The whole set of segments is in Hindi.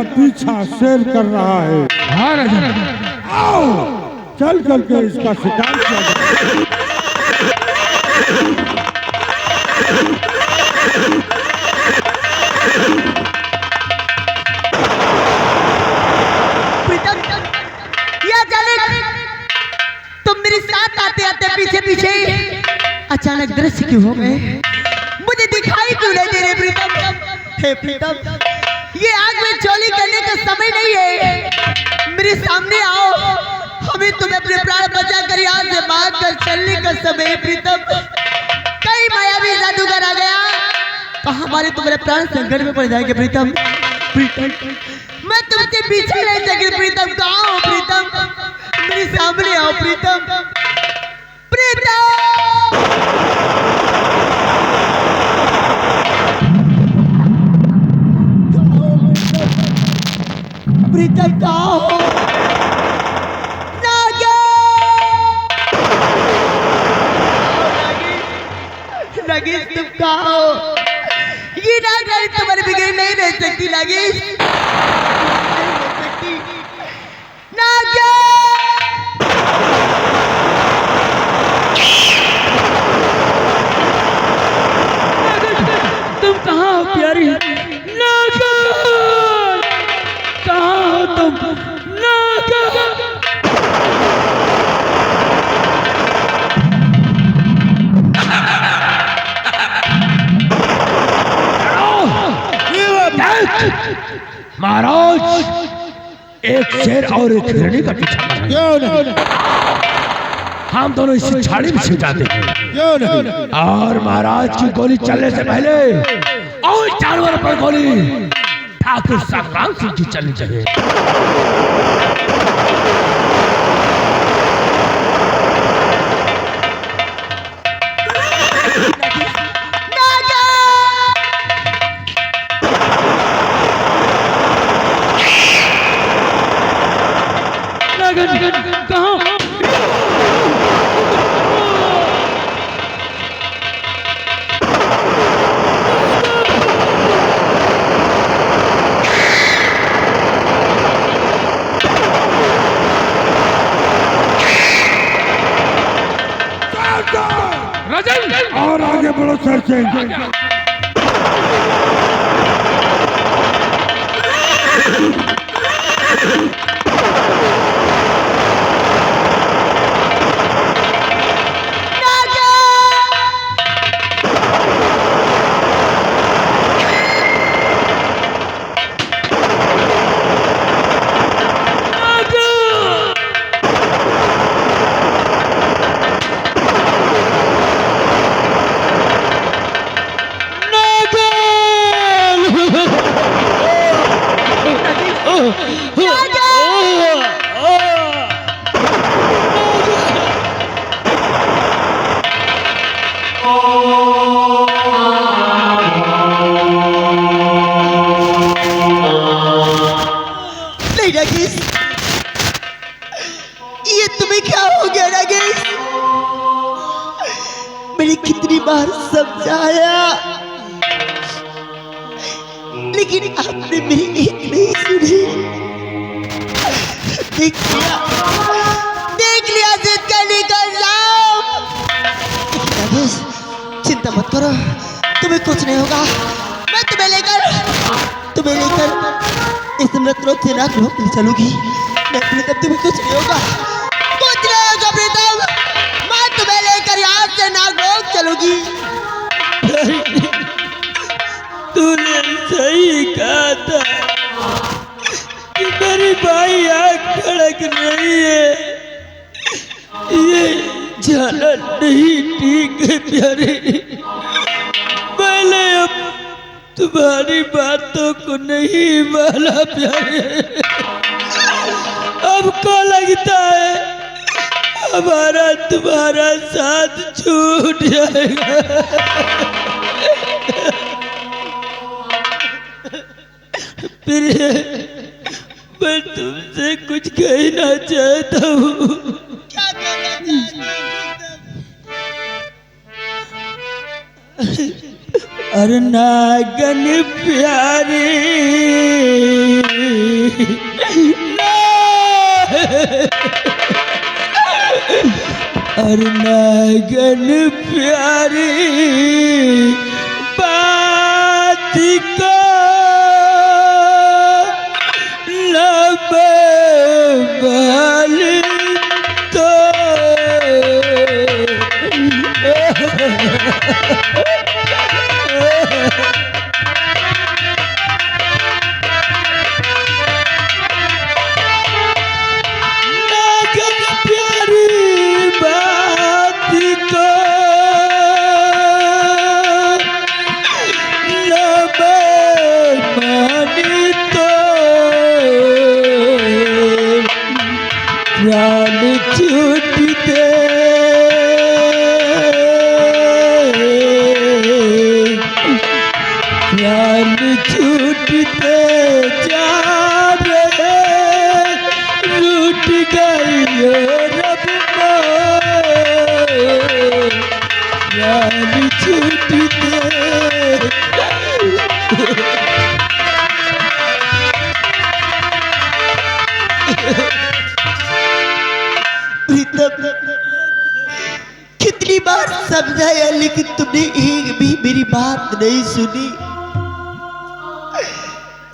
का पीछा शेर कर रहा है। हाँ राजा, आओ चल चल के इसका शिकार किया जाए। तुम मेरे साथ आते आते पीछे पीछे अचानक दृश्य क्यों हो गए? मुझे दिखाई क्यों नहीं दे रहे प्रीतम? हे प्रीतम, ये आग में चोली करने का समय नहीं है। मेरे सामने आओ, हमें तुम्हें अपने प्राण बचा कर यहाँ से भाग कर चलने का समय है प्रीतम। कई मायावी जादूगर आ गया तो हमारे तुम्हारे प्राण संकट में पड़ जाएंगे प्रीतम। प्रीतम, मैं तुमसे पीछे नहीं सकी प्रीतम। कहाँ हो प्रीतम? मेरे सामने आओ प्रीतम। प्रीतम, प्रीतम कहाँ हो? नागेश, तुम कहाँ हो? ये नागरानी तुम्हारे बगैर नहीं रह सकती नागेश। तुम कहाँ हो प्यारी? नागन, कहाँ हो तुम? नागन, महाराज, एक शेर और एक हिरणी का पीछा कर रहे हैं। हम दोनों इसी झाड़ी में छिप जाते हैं और महाराज की गोली चलने से पहले और जानवर पर गोली ठाकुर संग्राम सिंह की चलनी चाहिए। और आगे बढ़ो सरसेन। ये तुम्हें क्या हो गया नागेश? मैंने कितनी बार समझाया लेकिन आपने मेरी एक नहीं सुनी। देख लिया जिद करने का इल्जाम। नागेश, चिंता मत करो, तुम्हें कुछ नहीं होगा। मैं तुम्हें लेकर इस मृतलोक से नागलोक ले चलूंगी। मैं प्रीतम, तुम्हें कुछ नहीं होगा, कुछ नहीं होगा प्रीतम। मैं तुम्हें लेकर यहाँ से नागलोक चलूंगी। तूने सही कहा था कि मेरी भाई आँख खड़क नहीं है। ये जाना नहीं ठीक है प्यारे। मैंने अब तुम्हारी बातों को नहीं माना प्यारे। अब को लगता है हमारा तुम्हारा साथ छूट जाएगा। फिर मैं तुमसे कुछ कहना चाहता हूँ। क्या कहना अरे नागन प्यारी, अरे नागन प्यारी बात को लब बल तो छूटते जा रहे रूठ गई रब यार छूटते कितनी बार समझाया लेकिन तुमने एक भी मेरी बात नहीं सुनी।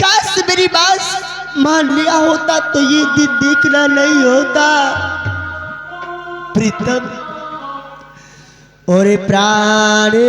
काश मेरी बात मान लिया होता तो ये दिन देखना नहीं होता। प्रीतम और प्राणे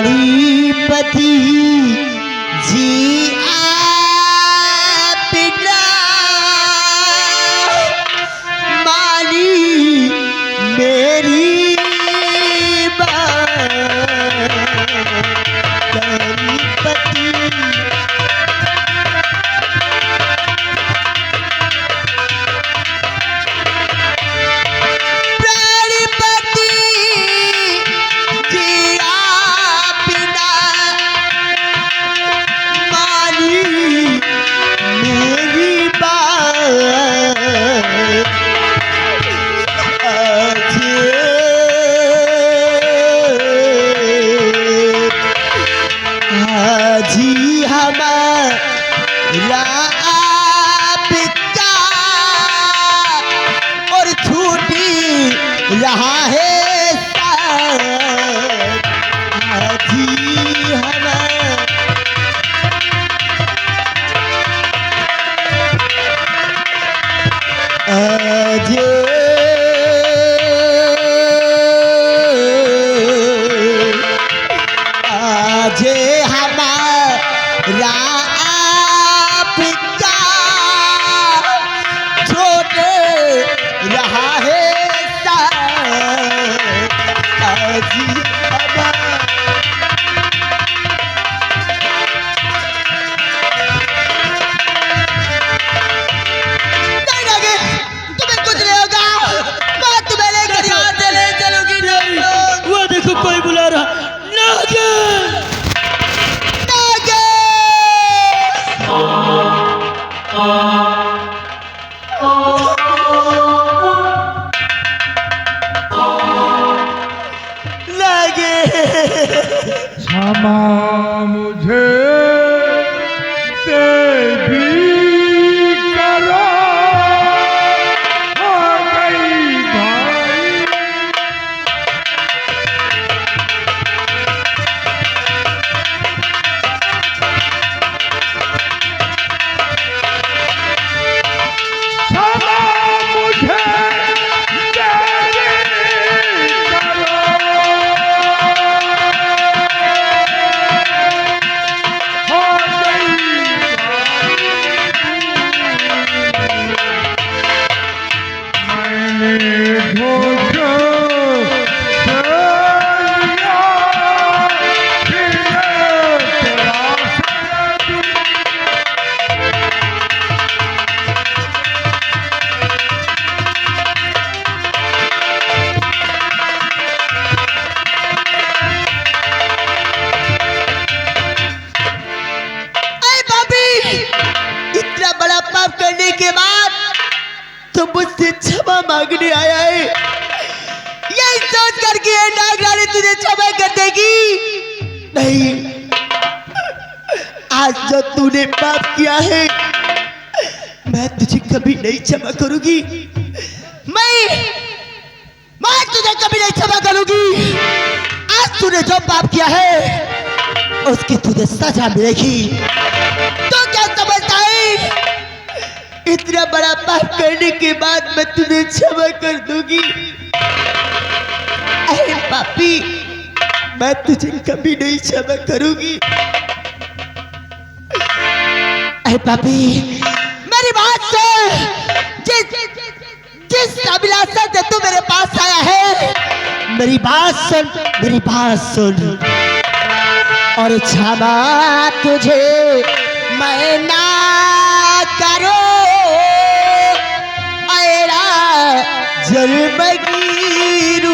प्राणीपति जी आपना मानी मेरी बात। प्राणीपति जी हमारा आपका और छूटी रहा है साथ। जी हमारा आज आज हमारा आपका छोड़ रहा है साथ। आज तुम्हें कुछ नहीं होगा। मैं तुम्हें लेकर यहाँ चले चलूंगी। वो देखो कोई बुला रहा। नागन क्षमा मुझे देवी करो हो गई भाई। क्षमा मुझे देवी करो तो मुझसे क्षमा मांगने आया है। यही सोच करके ये नागरानी तुझे क्षमा कर देगी। नहीं, आज जो तूने पाप किया है मैं तुझे कभी नहीं क्षमा करूंगी। मैं तुझे कभी नहीं क्षमा करूंगी। आज तूने जो पाप किया है उसकी तुझे सजा मिलेगी। तो क्या समझता है इतना बड़ा पाप करने के बाद मैं तुझे क्षमा कर दूंगी? अरे पापी, मैं तुझे कभी नहीं क्षमा करूंगी। अरे पापी, मेरी बात सुन। जिस अभिलाषा से तू मेरे पास आया है, मेरी बात सुन, मेरी बात सुन। और क्षमा तुझे मैं ना करो जल बगीरू।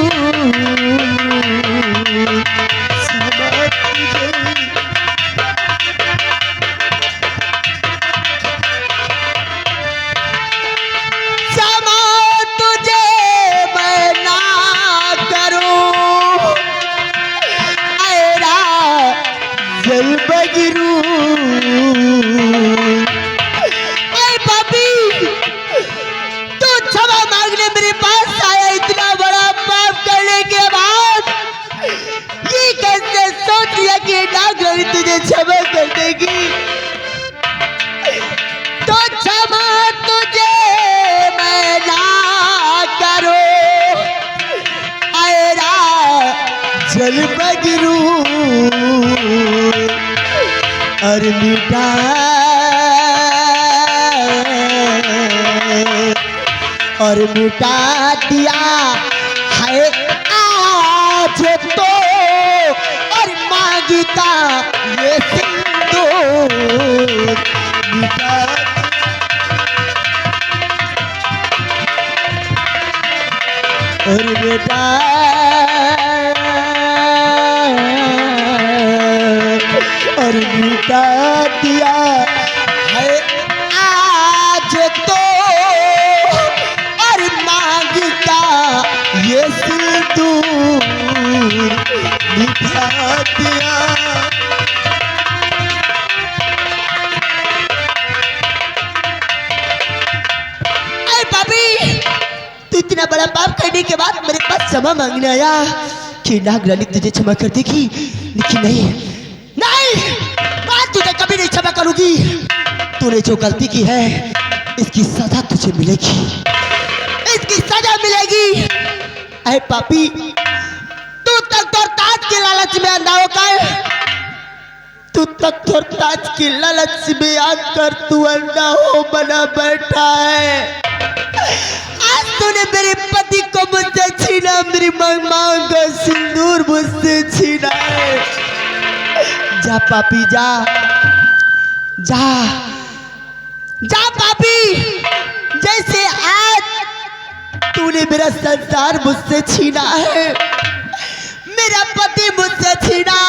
क्षमा कर देगी। तो क्षमा तुझे मैं ना करो आयरा जल बगरू। और मिटा और मिटा दिया है आज तो और मांगता ये सिंदूर मिटा। और बेटा और मिटा दिया है आज तो और मांगता ये सिंदूर मिटा दिया। इतना बड़ा पाप करने के बाद मेरे पास क्षमा मांगने आया कि नागरानी तुझे क्षमा कर देगी, लेकिन नहीं नहीं, मैं तुझे कभी नहीं क्षमा करूंगी। तूने जो गलती की है इसकी सजा तुझे मिलेगी, इसकी सजा मिलेगी। अरे पापी, तू तक और ताज के लालच में अंधा होकर, तू तक और ताज के लालच में आकर तू अंधा हो बना बैठा है। आज तूने मेरे पति को मुझसे छीना, मेरी मांग का सिंदूर मुझसे छीना है। जा पापी जा, जा जा पापी। जैसे आज तूने मेरा संसार मुझसे छीना है, मेरा पति मुझसे छीना,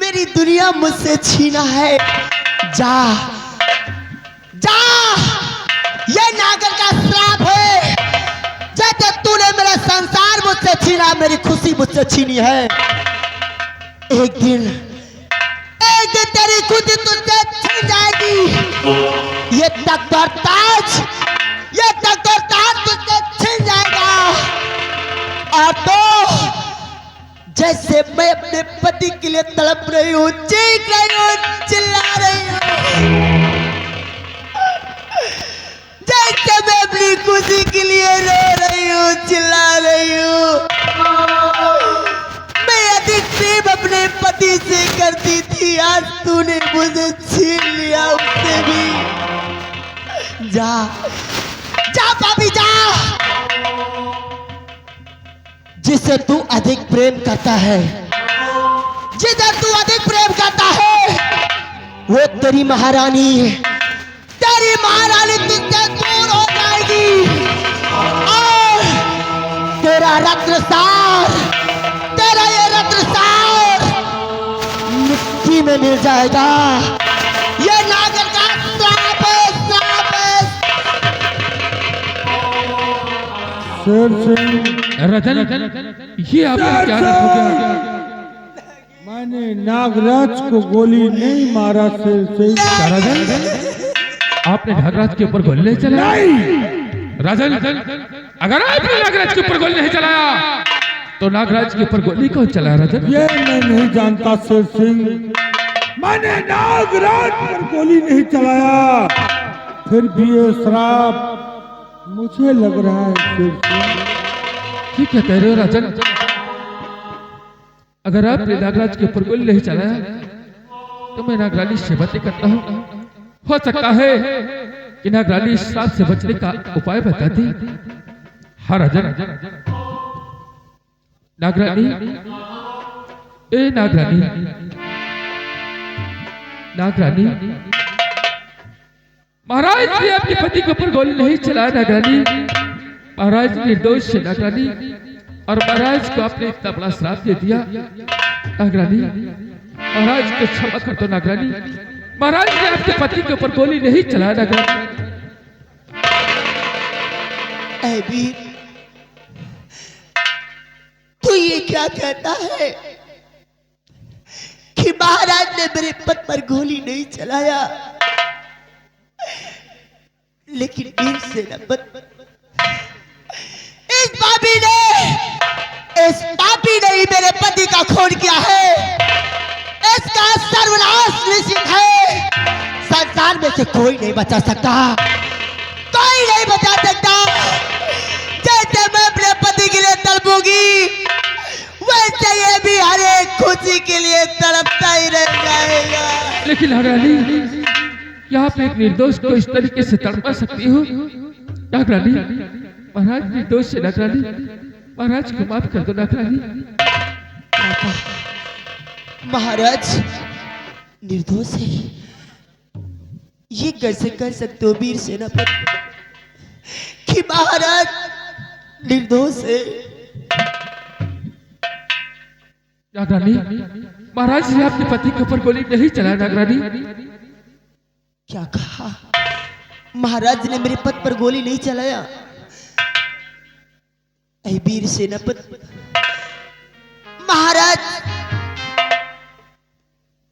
मेरी दुनिया मुझसे छीना है। जा जा, ये नागर का श्राप है। जैसे तूने मेरा संसार मुझसे छीना, मेरी खुशी मुझसे छीनी है। एक दिन तेरी खुशी तुझसे छीन जाएगी। ये तख्त और ताज तुझसे छीन जाएगा। और तो जैसे मैं अपने पति के लिए तड़प रही हूँ, चीख रही हूँ, चिल्ला रही हूँ, जैसे मैं अपनी खुशी के लिए रो रही हूँ, चिल्ला रही हूँ। मैं अधिक प्रेम अपने पति से करती थी, आज तूने मुझे छीन लिया उससे भी। जा जा पापी जा। जिसे तू अधिक प्रेम करता है, जिधर तू अधिक प्रेम करता है, वो तेरी महारानी है। तेरी महारानी तुझसे दूर हो जाएगी और तेरा रत्नसार, तेरा ये रत्नसार मिट्टी में मिल जाएगा। ये नागर का श्राप है, श्राप है। शेर सिंह, राजन ये आपने क्या हो गया? मैंने नागराज को गोली नहीं मारा शेर सिंह। क्या राजन आपने नागराज के ऊपर गोली नहीं चलाया? राजन अगर आपने नागराज के ऊपर गोली नहीं चलाया तो नागराज के ऊपर गोली कौन चलाया राजन? ये मैं नहीं जानता शेर सिंह, मैंने नागराज पर गोली नहीं चलाया, फिर भी ये श्राप मुझे लग रहा है शेर सिंह। ठीक है कह रहे हो राजन, अगर आपने नागराज के ऊपर गोली नहीं चलाया तो मैं नागरानी से बातें करता हूँ। हो सकता है कि नागरानी इस श्राप से बचने का उपाय बता दी। हाँ राजन, नागरानी, ए नागरानी, नागरानी, महाराज ने आपके पति के ऊपर गोली नहीं चलाया नागरानी, महाराज निर्दोष है नागरानी, और महाराज को आपने इतना बड़ा श्राप दे दिया नागरानी, महाराज को क्षमा कर दो नागरानी, महाराज ने आपके पति के ऊपर गोली नहीं चलाया नागरानी। ऐ वीर, तू ये क्या कहता है कि महाराज ने मेरे पति पर गोली नहीं चलाया, लेकिन वीर सेनापति, इस पापी ने ही मेरे पति का खून किया है, इसका सर्वनाश निश्चित है। संसार में से कोई नहीं बचा सकता, कोई नहीं बचा सकता। जैसे मैं अपने पति के लिए तड़पूंगी, वैसे ये भी हर एक खुशी के लिए तड़पता ही रह जाएगा। लेकिन नागरानी, यहाँ पे एक निर्दोष को इस तरीके से तड़पा सकती हो? नागरानी, महाराज निर्दोष है नागरानी, महाराज को माफ कर दो नागरानी। महाराज निर्दोष है, ये कैसे कर सकते हो वीर सेनापति कि महाराज निर्दोष है? नागरानी, महाराज ने आपके पति के ऊपर गोली नहीं चलाया नागरानी। क्या कहा? महाराज ने मेरे पति पर गोली नहीं चलाया? ऐ वीर सेनापति,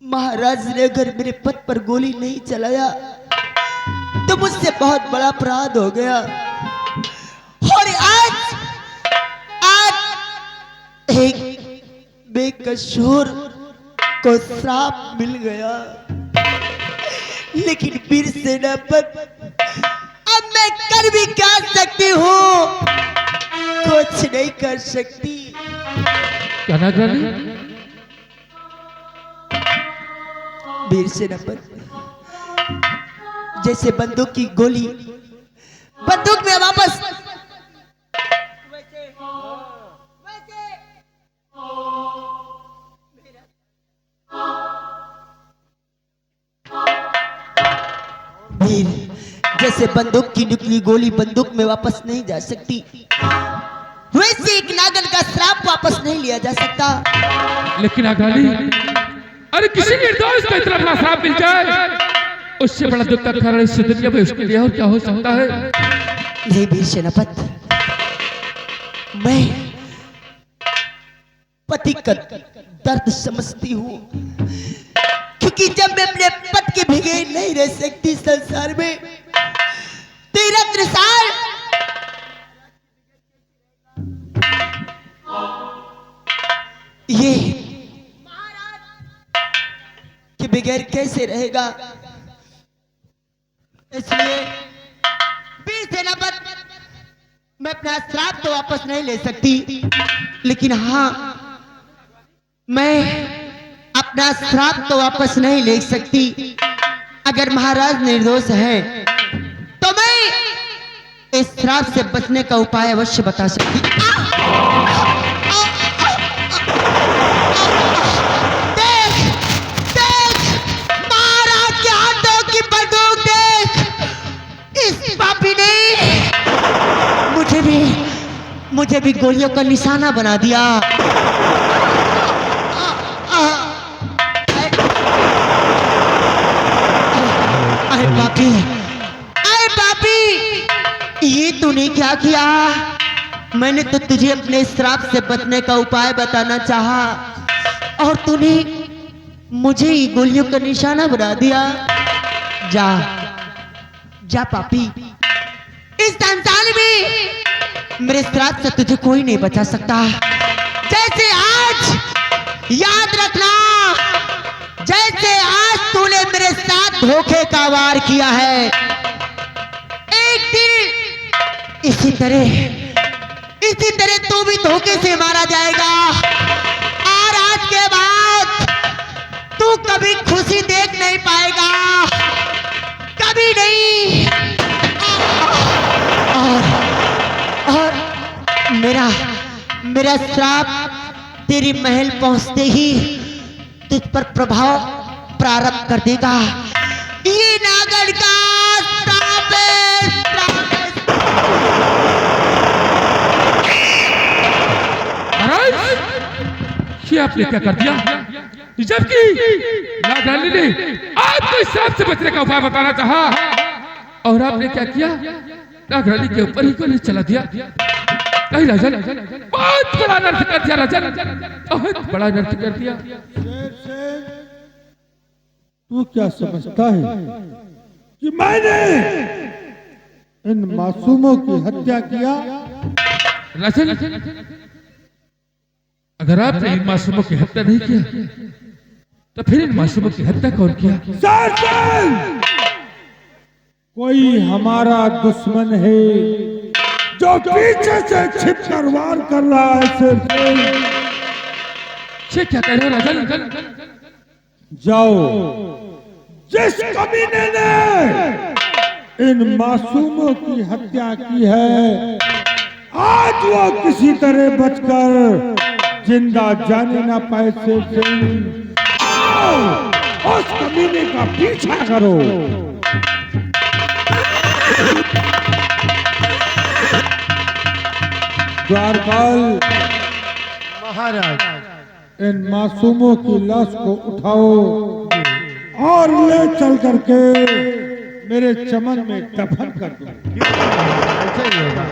महाराज ने अगर मेरे पति पर गोली नहीं चलाया तो मुझसे बहुत बड़ा अपराध हो गया, और आज एक बेकसूर को श्राप मिल गया। लेकिन वीर सेनापति, अब मैं कर भी क्या सकती हूँ? कुछ नहीं कर सकती। क्या नागरानी? वीर सेनापति, जैसे बंदूक की गोली बंदूक में वापस वीर, जैसे बंदूक की निकली गोली बंदूक में वापस नहीं जा सकती, वैसे एक नागन का श्राप वापस नहीं लिया जा सकता। लेकिन नागरानी, अरे किसी निर्दोष को इतना बड़ा श्राप मिल जाए, उससे बड़ा दुख का कारण इस दुनिया में उसके लिए और क्या हो सकता है? नहीं वीर सेनापति, मैं पति का दर्द समझती हूँ, क्योंकि जब मैं अपने पति के बगैर नहीं रह सकती संसार में, तेरा त्रिसाल ये के बगैर कैसे रहेगा? इसलिए वीर सेनापति, मैं अपना श्राप तो वापस नहीं ले सकती, लेकिन हाँ, मैं अपना श्राप तो वापस नहीं ले सकती। अगर महाराज निर्दोष है तो मैं इस श्राप से बचने का उपाय अवश्य बता सकती। देख देख, महाराज के हाथों की बंदूक देख, इस पापी ने मुझे भी गोलियों का निशाना बना दिया। अरे पापी, ये तूने क्या किया? मैंने तो तुझे अपने श्राप से बचने का उपाय बताना चाहा और तूने मुझे ही गोलियों का निशाना बना दिया। जा जा पापी, इस संसार में मेरे श्राप से तुझे कोई नहीं बचा सकता। जैसे आज याद रखना, जैसे आज तूने मेरे साथ धोखे का वार किया है, एक दिन इसी तरह तू भी धोखे से मारा जाएगा। और आज के बाद तू कभी खुशी देख नहीं पाएगा, कभी नहीं। और मेरा श्राप तेरी महल पहुंचते ही तुझ पर प्रभाव प्रारंभ कर देगा। ये नागड़ का श्राप है, श्राप है। ये आपने क्या कर दिया? जबकि नागरानी ने आपको इस श्राप से बचने का उपाय बताना चाहा और आपने क्या किया? नागरानी के ऊपर ही गोली चला दिया। नहीं राजन, बहुत बड़ा अनर्थ कर दिया राजन, बहुत बड़ा अनर्थ कर दिया। तू क्या समझता है कि मैंने इन मासूमों की हत्या किया? राजन, अगर आपने इन मासूमों की हत्या नहीं किया तो फिर इन मासूमों की हत्या कौन किया? कोई हमारा दुश्मन है जो पीछे से छिपकर वार कर रहा है। सिर्फ क्या कह रहे हो राजन? जाओ, जिस कमीने ने इन मासूमों की हत्या की है, आज वो किसी तरह बचकर जिंदा जाने ना पाए। उस कमीने का पीछा करो। द्वारपाल महाराज, इन मासूमों की लाश को उठाओ और ले चल करके मेरे चमन में दफन कर दो। ऐसा ही होगा।